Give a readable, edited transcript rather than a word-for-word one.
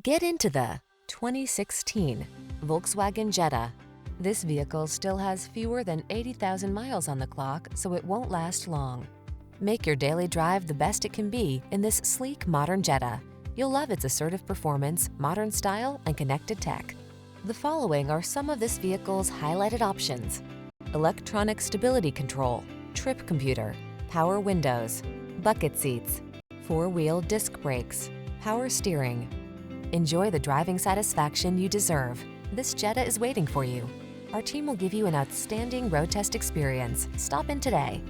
Get into the 2016 Volkswagen Jetta. This vehicle still has fewer than 80,000 miles on the clock, so it won't last long. Make your daily drive the best it can be in this sleek, modern Jetta. You'll love its assertive performance, modern style, and connected tech. The following are some of this vehicle's highlighted options: electronic stability control, trip computer, power windows, bucket seats, four-wheel disc brakes, power steering. Enjoy the driving satisfaction you deserve. This Jetta is waiting for you. Our team will give you an outstanding road test experience. Stop in today.